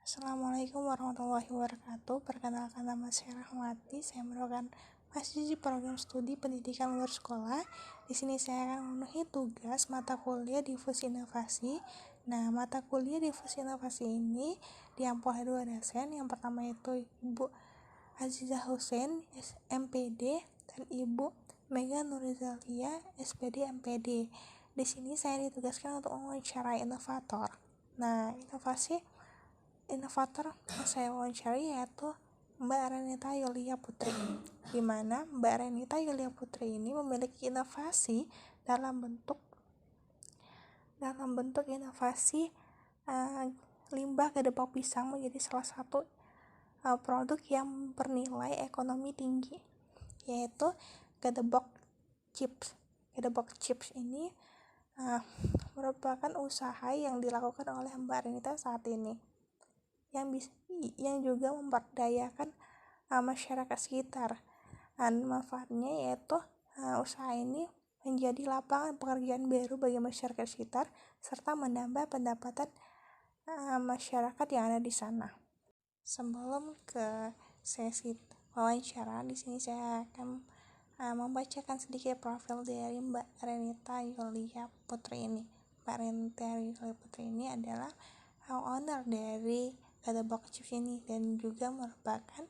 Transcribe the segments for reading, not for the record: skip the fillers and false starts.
Assalamualaikum warahmatullahi wabarakatuh. Perkenalkan, nama saya Rahmati. Saya merupakan mahasiswi program studi pendidikan luar sekolah. Di sini saya akan memenuhi tugas mata kuliah Difusi Inovasi. Nah, mata kuliah Difusi Inovasi ini diampu oleh dua dosen. Yang pertama itu Ibu Azizah Hussein, MPD, dan Ibu Mega Nurizalia, SPD, MPD. Di sini saya ditugaskan untuk mewawancarai inovator. Nah, inovator yang saya wawancari yaitu Mbak Renita Yulia Putri, di mana Mbak Renita Yulia Putri ini memiliki inovasi dalam bentuk inovasi limbah gedebok pisang menjadi salah satu produk yang bernilai ekonomi tinggi, yaitu gedebok chips. Gedebok chips ini merupakan usaha yang dilakukan oleh Mbak Renita saat ini, yang juga memberdayakan masyarakat sekitar. Manfaatnya yaitu usaha ini menjadi lapangan pekerjaan baru bagi masyarakat sekitar serta menambah pendapatan masyarakat yang ada di sana. Sebelum ke sesi wawancara, di sini saya akan membacakan sedikit profil dari Mbak Renita Yulia Putri ini. Mbak Renita Yulia Putri ini adalah owner dari gedebok chips ini dan juga merupakan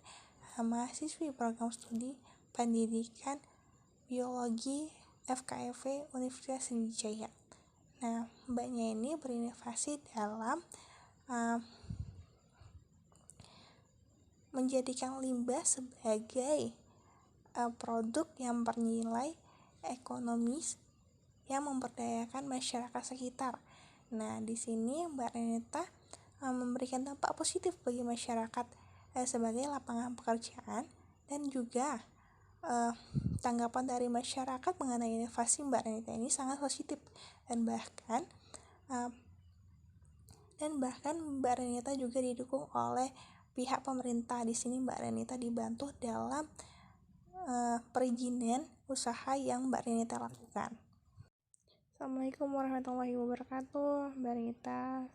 mahasiswi program studi pendidikan biologi FKIP Universitas Sriwijaya. Nah, mbaknya ini berinovasi dalam menjadikan limbah sebagai produk yang bernilai ekonomis yang memberdayakan masyarakat sekitar. Nah, di sini Mbak Renita memberikan dampak positif bagi masyarakat sebagai lapangan pekerjaan, dan juga tanggapan dari masyarakat mengenai inovasi Mbak Renita ini sangat positif, dan bahkan Mbak Renita juga didukung oleh pihak pemerintah. Di sini Mbak Renita dibantu dalam perizinan usaha yang Mbak Renita lakukan. Assalamualaikum warahmatullahi wabarakatuh. Mbak Renita,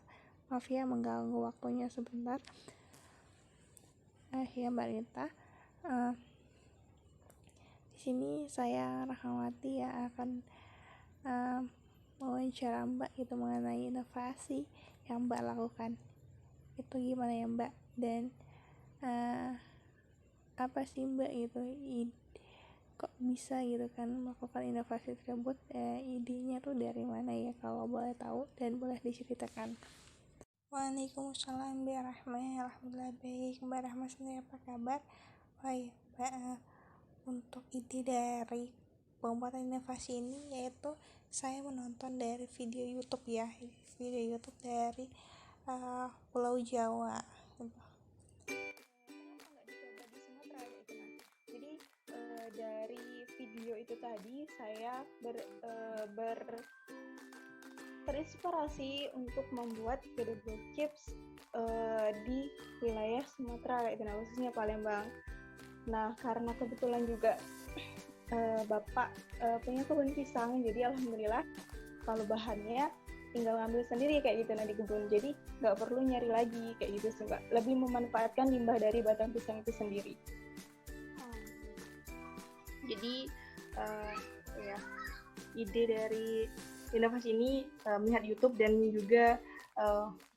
maaf ya mengganggu waktunya sebentar. Ya Mbak Renita, di sini saya Rahmawati ya akan mewawancara Mbak itu mengenai inovasi yang Mbak lakukan. Itu gimana ya Mbak? Dan apa sih Mbak itu kok bisa gitu kan melakukan inovasi tersebut, idenya tuh dari mana ya, kalau boleh tahu dan boleh diceritakan. Waalaikumsalam warahmatullahi wabarakatuh. Alhamdulillah baik. Mbak Rahma sendiri apa kabar? Mbak, untuk ide dari pembuatan inovasi ini yaitu saya menonton dari video YouTube dari Pulau Jawa gitu. Dari video itu tadi saya terinspirasi untuk membuat gedebok chips di wilayah Sumatera, khususnya Palembang. Nah, karena kebetulan juga Bapak punya kebun pisang, jadi alhamdulillah kalau bahannya tinggal ngambil sendiri kayak gitu di kebun, jadi nggak perlu nyari lagi kayak gitu sih Mbak. Lebih memanfaatkan limbah dari batang pisang itu sendiri. Jadi ya ide dari inovasi ini melihat YouTube dan juga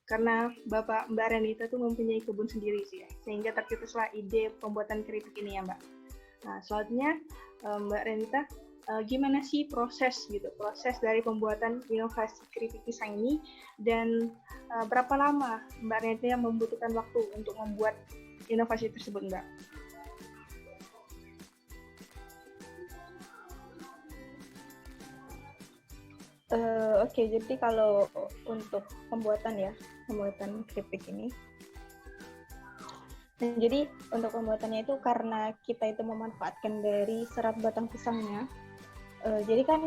karena Mbak Renita tuh mempunyai kebun sendiri sih ya, sehingga tercetuslah ide pembuatan keripik ini ya Mbak. Nah, selanjutnya Mbak Renita, gimana sih proses dari pembuatan inovasi keripik pisang ini, dan berapa lama Mbak Renita membutuhkan waktu untuk membuat inovasi tersebut Mbak? Oke, jadi kalau untuk pembuatan keripik ini, nah, jadi untuk pembuatannya itu karena kita itu memanfaatkan dari serat batang pisangnya. Jadi kan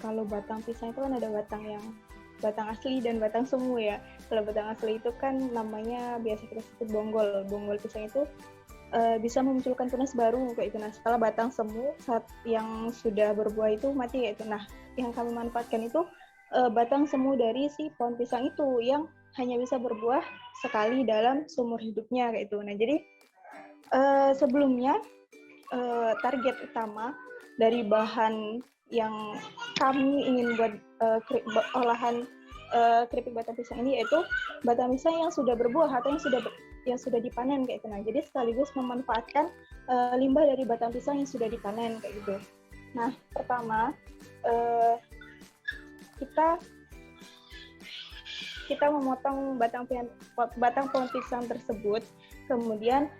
kalau batang pisang itu kan ada batang asli dan batang semu ya. Kalau batang asli itu kan namanya biasa kita sebut bonggol. Bonggol pisang itu bisa memunculkan tunas baru kayak itu. Nah, setelah batang semu saat yang sudah berbuah itu mati kayak itu. Nah, yang kami manfaatkan itu batang semu dari si pohon pisang itu yang hanya bisa berbuah sekali dalam seumur hidupnya kayak itu. Nah, jadi sebelumnya target utama dari bahan yang kami ingin buat olahan keripik batang pisang ini yaitu batang pisang yang sudah berbuah atau yang sudah dipanen kayak gitu. Nah, jadi sekaligus memanfaatkan limbah dari batang pisang yang sudah dipanen kayak gitu. Nah, pertama kita memotong batang pohon pisang tersebut, kemudian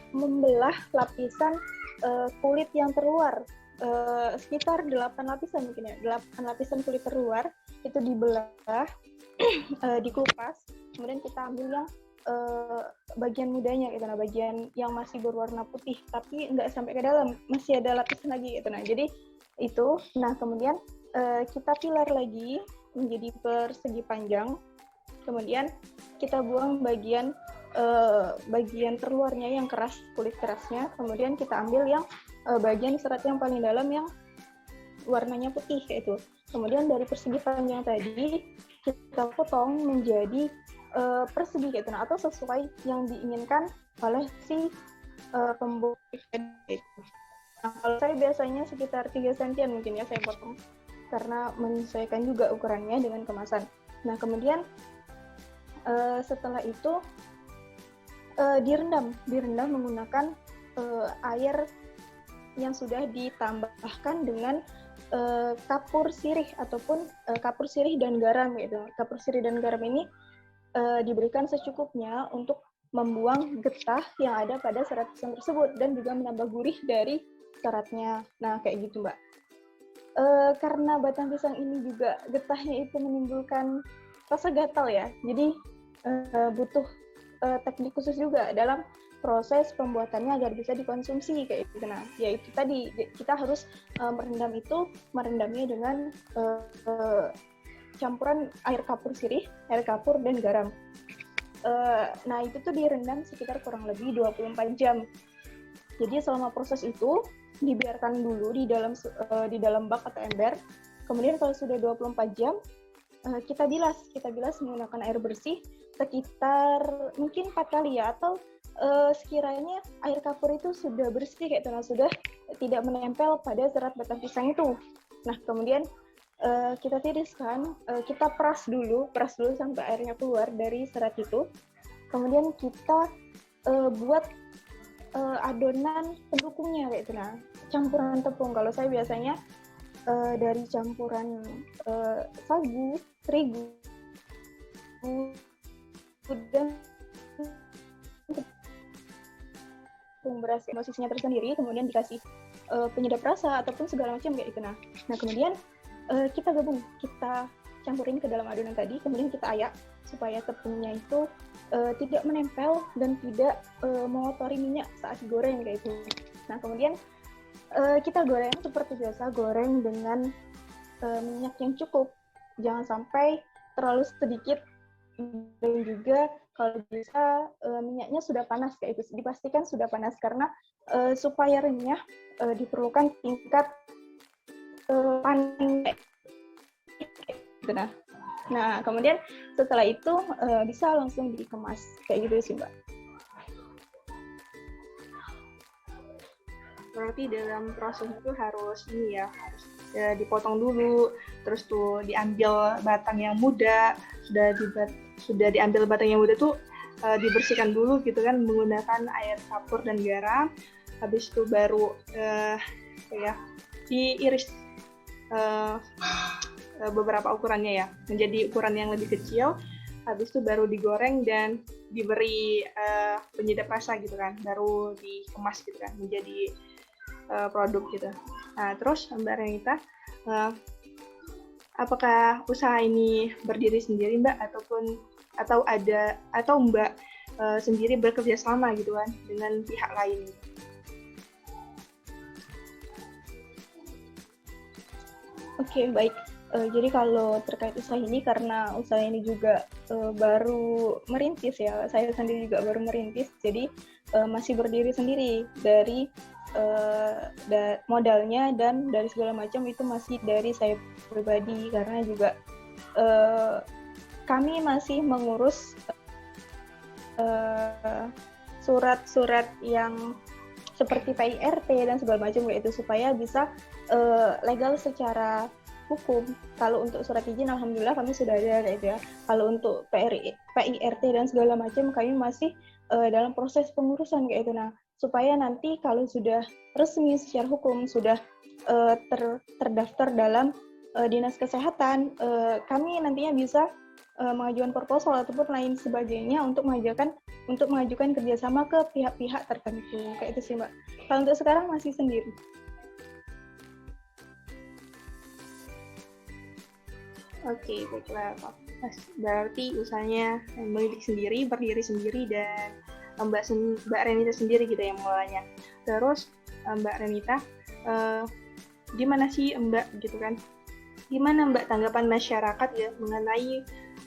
membelah lapisan kulit yang terluar, sekitar 8 lapisan mungkin ya, 8 lapisan kulit terluar itu dibelah, dikupas, kemudian kita ambil yang bagian mudanya gitu, nah bagian yang masih berwarna putih tapi nggak sampai ke dalam, masih ada lapisan lagi gitu. Nah, jadi itu, nah kemudian kita pilar lagi menjadi persegi panjang, kemudian kita buang bagian terluarnya yang keras, kulit kerasnya, kemudian kita ambil yang bagian serat yang paling dalam yang warnanya putih kayak itu. Kemudian dari persegi panjang tadi kita potong menjadi persegi kayak itu, atau sesuai yang diinginkan oleh si pembuat itu. Nah, kalau saya biasanya sekitar 3 cm mungkin ya saya potong, karena menyesuaikan juga ukurannya dengan kemasan. Nah, kemudian setelah itu direndam menggunakan air yang sudah ditambahkan dengan kapur sirih ataupun kapur sirih dan garam gitu. Kapur sirih dan garam ini diberikan secukupnya untuk membuang getah yang ada pada serat pisang tersebut dan juga menambah gurih dari seratnya. Nah, kayak gitu, Mbak. Karena batang pisang ini juga getahnya itu menimbulkan rasa gatal ya, jadi butuh teknik khusus juga dalam proses pembuatannya agar bisa dikonsumsi kayak gitu. Nah, yaitu tadi kita harus merendamnya dengan campuran air kapur sirih, air kapur dan garam. Nah, itu tuh direndam sekitar kurang lebih 24 jam. Jadi selama proses itu dibiarkan dulu di dalam bak atau ember. Kemudian kalau sudah 24 jam kita bilas menggunakan air bersih sekitar mungkin 4 kali ya, atau sekiranya air kapur itu sudah bersih kayak itu, sudah tidak menempel pada serat batang pisang itu. Nah, kemudian kita tiriskan, kita peras dulu sampai airnya keluar dari serat itu. Kemudian kita buat adonan pendukungnya kayak itu. Nah, campuran tepung, kalau saya biasanya dari campuran sagu, terigu, dan tepung beras, dosisnya tersendiri, kemudian dikasih penyedap rasa ataupun segala macam kayak gitu. Nah, kemudian kita gabung, kita campurin ke dalam adonan tadi, kemudian kita ayak supaya tepungnya itu tidak menempel dan tidak mengotori minyak saat digoreng kayak itu. Nah, kemudian kita goreng seperti biasa, goreng dengan minyak yang cukup, jangan sampai terlalu sedikit, dan juga kalau bisa minyaknya sudah panas kayak itu, dipastikan sudah panas, karena supaya renyah diperlukan tingkat panas. Nah, kemudian setelah itu bisa langsung dikemas kayak gitu sih, Mbak. Berarti dalam proses itu harus dipotong dulu, terus tuh diambil batang yang muda, sudah diambil batang yang muda tuh dibersihkan dulu gitu kan menggunakan air kapur dan garam. Habis itu baru diiris beberapa ukurannya ya, menjadi ukuran yang lebih kecil. Habis itu baru digoreng dan diberi penyedap rasa gitu kan, baru dikemas gitu kan menjadi produk gitu. Nah, terus Mbak Renita, apakah usaha ini berdiri sendiri, Mbak, atau Mbak sendiri bekerja sama gitu kan dengan pihak lain? Oke, baik. Jadi kalau terkait usaha ini, karena usaha ini juga baru merintis ya, saya sendiri juga baru merintis, jadi masih berdiri sendiri dari modalnya dan dari segala macam itu masih dari saya pribadi, karena juga kami masih mengurus surat-surat yang seperti PIRT dan segala macam kayak itu supaya bisa legal secara hukum. Kalau untuk surat izin alhamdulillah kami sudah ada kayak itu ya. Kalau untuk PIRT dan segala macam kami masih dalam proses pengurusan kayak itu. Nah, supaya nanti kalau sudah resmi secara hukum sudah terdaftar dalam Dinas Kesehatan, kami nantinya bisa mengajukan proposal ataupun lain sebagainya untuk mengajukan kerjasama ke pihak-pihak tertentu kayak itu sih Mbak. Kalau untuk sekarang masih sendiri. Oke, baiklah Pak. Berarti usahanya melidik sendiri, berdiri sendiri, dan Mbak Renita sendiri gitu yang mengelolanya. Terus Mbak Renita, gimana sih Mbak gitu kan? Gimana Mbak tanggapan masyarakat ya mengenai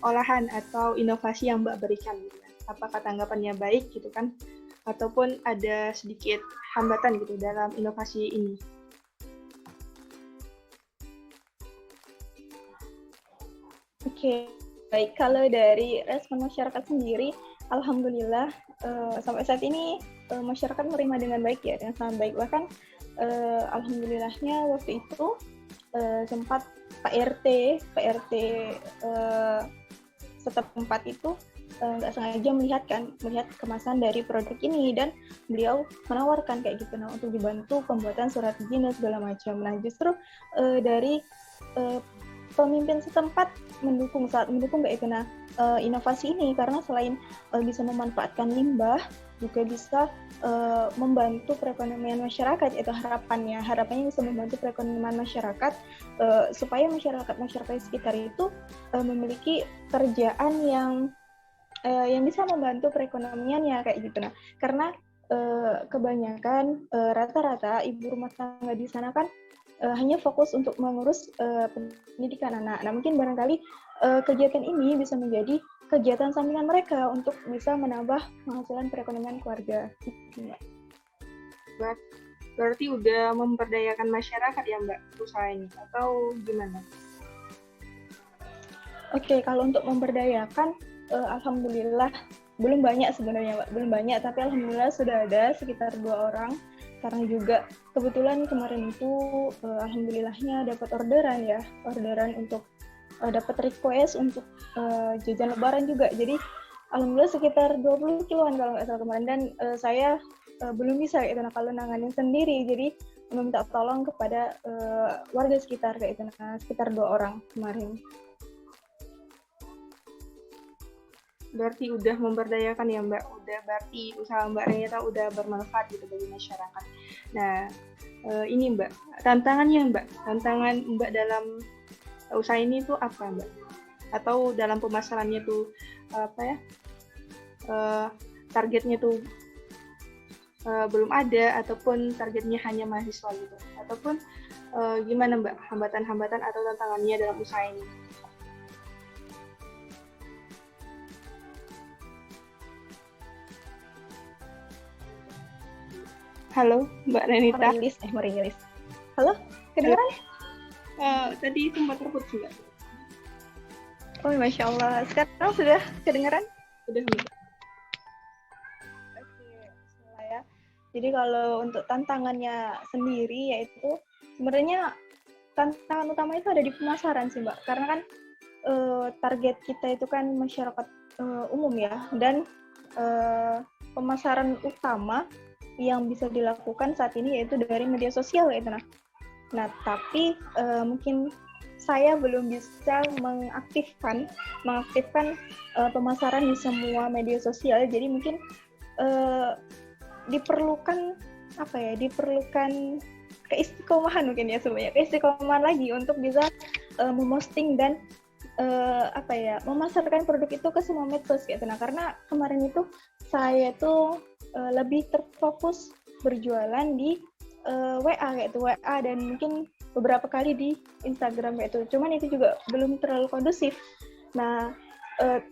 olahan atau inovasi yang Mbak berikan gitu kan? Apakah tanggapannya baik gitu kan? Ataupun ada sedikit hambatan gitu dalam inovasi ini? Oke, baik. Kalau dari respon masyarakat sendiri, alhamdulillah sampai saat ini masyarakat menerima dengan baik ya, dengan sangat baik. Bahkan alhamdulillahnya waktu itu sempat Pak RT setempat itu nggak sengaja melihat kemasan dari produk ini dan beliau menawarkan kayak gitu, nah untuk dibantu pembuatan surat izin dan segala macam. Nah justru dari pemimpin setempat mendukung kayak itu. Nah inovasi ini karena selain bisa memanfaatkan limbah juga bisa membantu perekonomian masyarakat, itu harapannya bisa membantu perekonomian masyarakat supaya masyarakat sekitar itu memiliki kerjaan yang bisa membantu perekonomiannya kayak gitu. Nah karena kebanyakan rata-rata ibu rumah tangga di sana kan hanya fokus untuk mengurus pendidikan anak. Nah mungkin barangkali kegiatan ini bisa menjadi kegiatan sampingan mereka untuk bisa menambah penghasilan perekonomian keluarga. Berarti udah memberdayakan masyarakat ya Mbak usaha ini atau gimana? Oke, kalau untuk memberdayakan, alhamdulillah belum banyak sebenarnya Mbak, belum banyak, tapi alhamdulillah sudah ada sekitar 2 orang. Karena juga kebetulan kemarin itu alhamdulillahnya dapat orderan untuk dapat request untuk jajan lebaran juga. Jadi alhamdulillah sekitar 20 kiloan kalau nggak salah kemarin, dan saya belum bisa gitu, nah kalau nanganin sendiri, jadi meminta tolong kepada warga sekitar kayak itu, nah sekitar 2 orang kemarin. Berarti udah memberdayakan ya Mbak, berarti usaha Mbak Renita udah bermanfaat gitu bagi masyarakat. Nah ini Mbak, tantangan Mbak dalam usaha ini tuh apa Mbak? Atau dalam pemasarannya tuh targetnya tuh belum ada, ataupun targetnya hanya mahasiswa gitu, ataupun gimana Mbak hambatan-hambatan atau tantangannya dalam usaha ini? Halo Mbak Renita. Merilis. Halo, kedengeran? Tadi sempat terputus Mbak. Oh, Masya Allah. Sekarang sudah kedengeran? Sudah Mbak. Oke, bismillah ya. Jadi kalau untuk tantangannya sendiri yaitu sebenarnya tantangan utama itu ada di pemasaran sih Mbak. Karena kan target kita itu kan masyarakat umum ya, dan pemasaran utama yang bisa dilakukan saat ini yaitu dari media sosial gitu. Nah tapi mungkin saya belum bisa mengaktifkan pemasaran di semua media sosial. Jadi mungkin diperlukan keistiqomahan mungkin ya, sebenarnya keistiqomahan lagi untuk bisa memosting dan memasarkan produk itu ke semua medsos gitu. Nah karena kemarin itu saya tuh lebih terfokus berjualan di WA kayak itu, WA dan mungkin beberapa kali di Instagram kayak itu. Cuman itu juga belum terlalu kondusif. Nah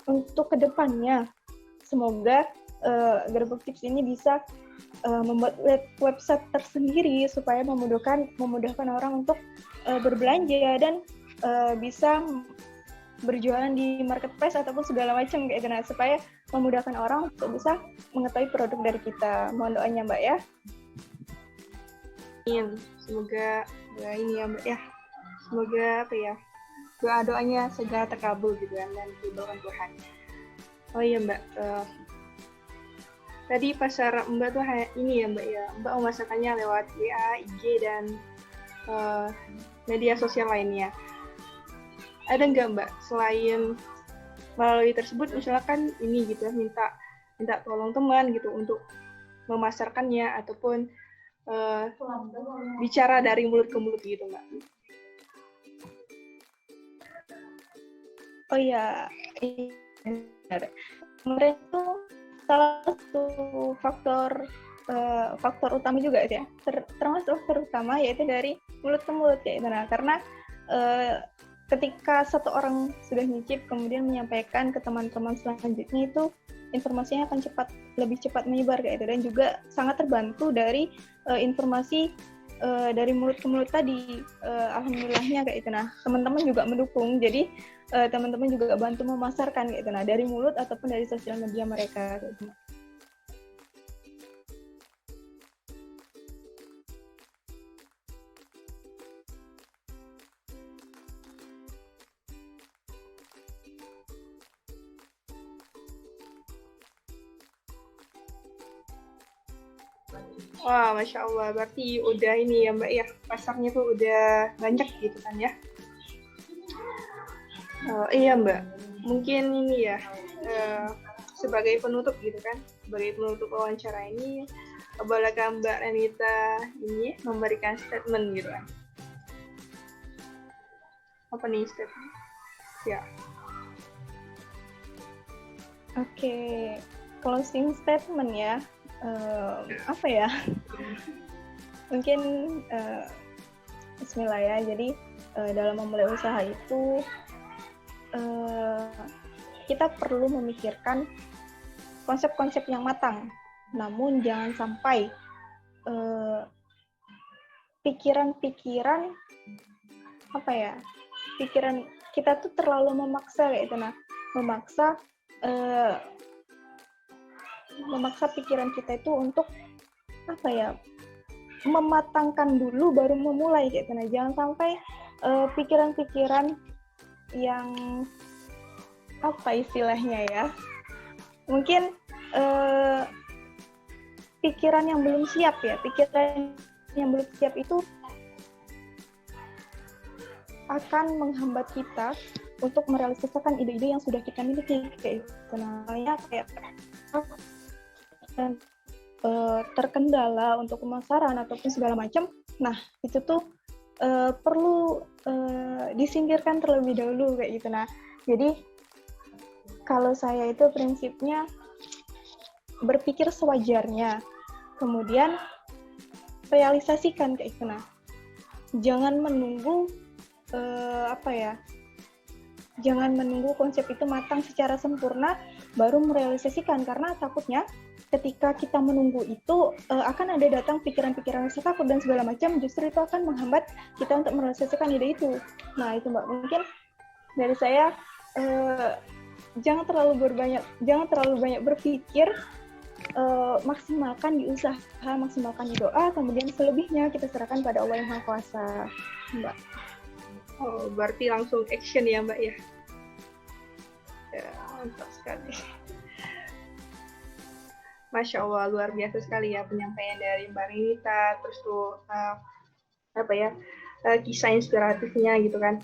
untuk kedepannya semoga Gerbek Tips ini bisa membuat website tersendiri supaya memudahkan orang untuk berbelanja dan bisa berjualan di marketplace ataupun segala macam kayak gitu, nah, supaya memudahkan orang untuk bisa mengetahui produk dari kita. Mohon doanya Mbak ya. Semoga ini ya Mbak ya. Semoga apa ya, doanya segera terkabul gitu kan dan diberikan Tuhan. Oh iya Mbak, tadi pasar Mbak tuh ini ya Mbak ya, Mbak memasarkannya lewat WA, IG dan media sosial lainnya. Ada nggak Mbak selain melalui tersebut, misalkan ini gitu ya, minta tolong teman gitu untuk memasarkannya ataupun bicara dari mulut ke mulut gitu Mbak? Oh iya, benar. Kemarin itu salah satu faktor utama juga ya, termasuk faktor utama yaitu dari mulut ke mulut kayak gitu. Nah, karena ketika satu orang sudah nyicip kemudian menyampaikan ke teman-teman selanjutnya, itu informasinya akan lebih cepat menyebar kayak itu, dan juga sangat terbantu dari informasi dari mulut ke mulut tadi. Alhamdulillahnya kayak itu. Nah, teman-teman juga mendukung, jadi teman-teman juga bantu memasarkan kayak itu, nah, dari mulut ataupun dari sosial media mereka kayak gitu. Wah, Masya Allah, berarti udah ini ya Mbak ya, pasarnya tuh udah banyak gitu kan ya. Iya Mbak, mungkin ini ya, sebagai penutup gitu kan, sebagai penutup wawancara ini, bolehkah Mbak Renita ini memberikan statement gitu kan? Apa nih statement? Ya. Oke, closing statement ya. Apa ya? Mungkin Bismillah ya. Jadi dalam memulai usaha itu kita perlu memikirkan konsep-konsep yang matang. Namun jangan sampai pikiran kita tuh terlalu memaksa kayak itu. Nah, memaksa pikiran kita itu untuk mematangkan dulu baru memulai kayak gitu. Nah, jangan sampai pikiran-pikiran yang istilahnya ya, mungkin pikiran yang belum siap itu akan menghambat kita untuk merealisasikan ide-ide yang sudah kita miliki kayak gitu. Namanya kayak terkendala untuk pemasaran ataupun segala macam. Nah, itu tuh perlu disingkirkan terlebih dahulu kayak gitu. Nah, jadi kalau saya itu prinsipnya berpikir sewajarnya, kemudian realisasikan kayak gitu. Nah, jangan menunggu jangan menunggu konsep itu matang secara sempurna baru merealisasikan, karena takutnya ketika kita menunggu itu akan ada datang pikiran-pikiran rasa takut dan segala macam, justru itu akan menghambat kita untuk merealisasikan ide itu. Nah, itu Mbak, mungkin dari saya jangan terlalu banyak berpikir, maksimalkan di usaha, maksimalkan di doa, kemudian selebihnya kita serahkan pada Allah yang Maha Kuasa, Mbak. Oh, berarti langsung action ya Mbak ya? Ya, mantap sekali. Masya Allah, luar biasa sekali ya penyampaian dari Mbak Renita, terus tuh kisah inspiratifnya gitu kan.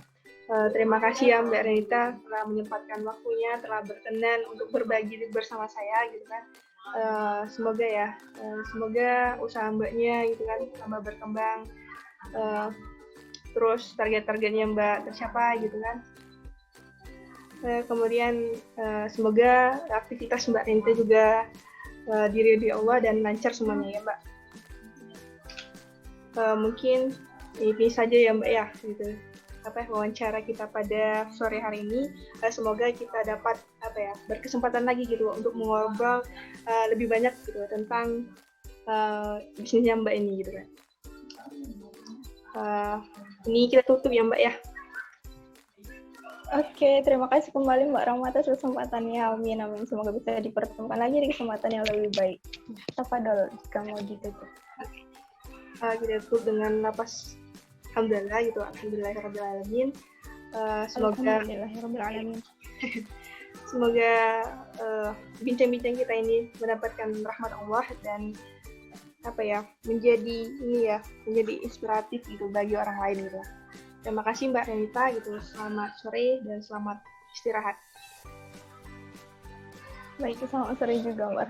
Terima kasih ya Mbak Renita telah menyempatkan waktunya, telah berkenan untuk berbagi bersama saya gitu kan. Semoga usaha Mbaknya gitu kan tambah berkembang, terus target-targetnya Mbak tercapai gitu kan. Kemudian semoga aktivitas Mbak Renita juga diridhoi Allah dan lancar semuanya ya Mbak. Mungkin ini saja ya Mbak ya gitu. Wawancara kita pada sore hari ini. Semoga kita dapat berkesempatan lagi gitu untuk mengobrol lebih banyak gitu tentang bisnisnya Mbak ini gitu kan. Ini kita tutup ya Mbak ya. Oke, terima kasih kembali Mbak Rahma atas kesempatannya. Amin, amin. Semoga bisa dipertemukan lagi di kesempatan yang lebih baik. Tafadhol jika mau ditutup. Kita tutup dengan lapas alhamdulillah gitu. Alhamdulillahirrahmanirrahim. Semoga Alhamdulillahirrahmanirrahim. semoga bincang-bincang kita ini mendapatkan rahmat Allah dan menjadi inspiratif gitu bagi orang lain gitu. Terima kasih Mbak Renita gitu. Selamat sore dan selamat istirahat. Baik, selamat sore juga Mbak.